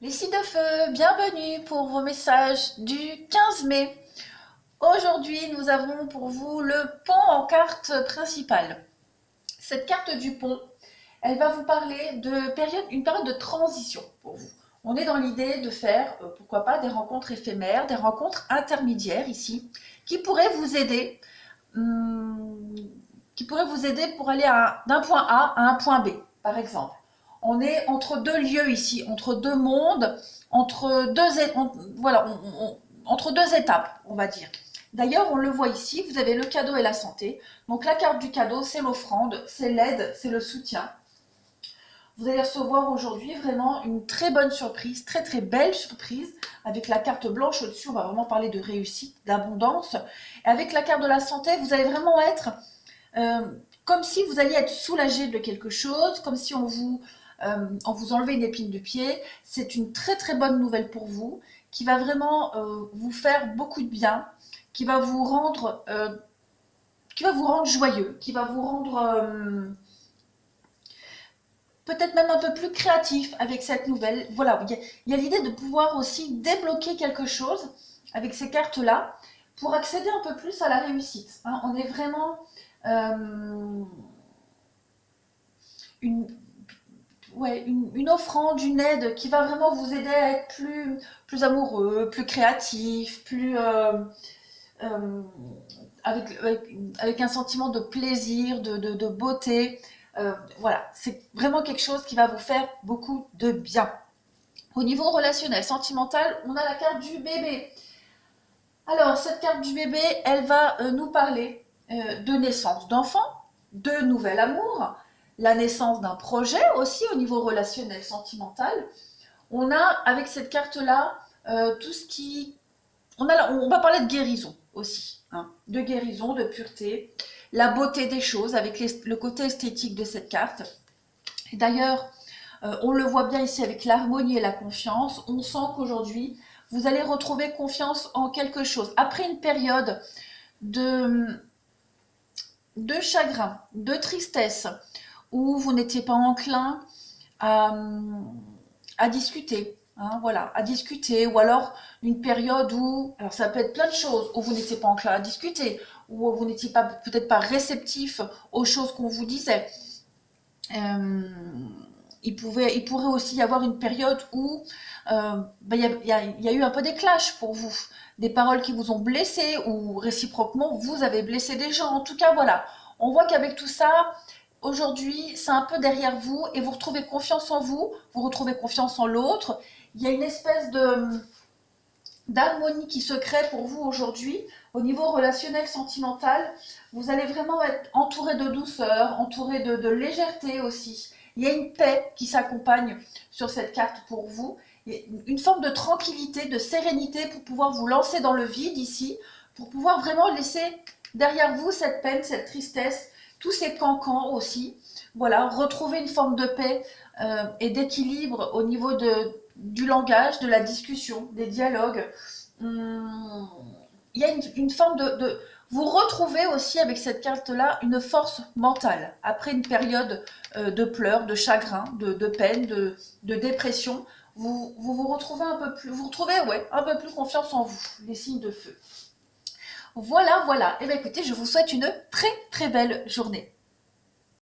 Les signes de feu, bienvenue pour vos messages du 15 mai. Aujourd'hui, nous avons pour vous le pont en carte principale. Cette carte du pont, elle va vous parler une période de transition pour vous. On est dans l'idée de faire, pourquoi pas, des rencontres éphémères, des rencontres intermédiaires ici, qui pourraient vous aider, hum, pour aller d'un point A à un point B, par exemple. On est entre deux lieux ici, entre deux mondes, voilà, entre deux étapes, on va dire. D'ailleurs, on le voit ici, vous avez le cadeau et la santé. Donc la carte du cadeau, c'est l'offrande, c'est l'aide, c'est le soutien. Vous allez recevoir aujourd'hui vraiment une très bonne surprise, très très belle surprise. Avec la carte blanche au-dessus, on va vraiment parler de réussite, d'abondance. Et avec la carte de la santé, vous allez vraiment être euh, comme si vous alliez être soulagé de quelque chose, comme si on vous enlevait une épine du pied. C'est une très très bonne nouvelle pour vous, qui va vraiment vous faire beaucoup de bien, qui va vous rendre, joyeux, qui va vous rendre peut-être même un peu plus créatif avec cette nouvelle. Voilà, il y a l'idée de pouvoir aussi débloquer quelque chose avec ces cartes-là pour accéder un peu plus à la réussite. Hein. On est vraiment une, une offrande, une aide qui va vraiment vous aider à être plus amoureux, plus créatif, euh, avec un sentiment de plaisir, de beauté. Voilà, c'est vraiment quelque chose qui va vous faire beaucoup de bien. Au niveau relationnel, sentimental, on a la carte du bébé. Alors, cette carte du bébé, elle va nous parler de naissance d'enfant, de nouvel amour, la naissance d'un projet aussi au niveau relationnel, sentimental. On a avec cette carte-là tout ce qui... on va parler de guérison aussi, hein, de guérison, de pureté, la beauté des choses avec le côté esthétique de cette carte. Et d'ailleurs, on le voit bien ici avec l'harmonie et la confiance. On sent qu'aujourd'hui, vous allez retrouver confiance en quelque chose. Après une période de, de chagrin, de tristesse, où vous n'étiez pas enclin à, à discuter, hein, voilà, à discuter, ou alors une période où, alors ça peut être plein de choses, où vous n'étiez pas enclin à discuter, où vous n'étiez pas peut-être pas réceptif aux choses qu'on vous disait. Euh, il pourrait aussi y avoir une période où il y a eu un peu des clashs pour vous, des paroles qui vous ont blessé ou réciproquement vous avez blessé des gens. En tout cas, voilà, on voit qu'avec tout ça, aujourd'hui, c'est un peu derrière vous et vous retrouvez confiance en vous, vous retrouvez confiance en l'autre. Il y a une espèce d'harmonie qui se crée pour vous aujourd'hui au niveau relationnel, sentimental. Vous allez vraiment être entouré de douceur, entouré de légèreté aussi. Il y a une paix qui s'accompagne sur cette carte pour vous. Une forme de tranquillité, de sérénité pour pouvoir vous lancer dans le vide ici, pour pouvoir vraiment laisser derrière vous cette peine, cette tristesse, tous ces cancans aussi. Voilà, retrouver une forme de paix et d'équilibre au niveau du langage, de la discussion, des dialogues. Il y a une forme Vous retrouvez aussi avec cette carte-là une force mentale. Après une période de pleurs, de chagrin, de peine, de dépression, vous retrouvez un peu plus, vous retrouvez un peu plus confiance en vous, les signes de feu. Voilà, voilà. Et bien écoutez, je vous souhaite une très très belle journée.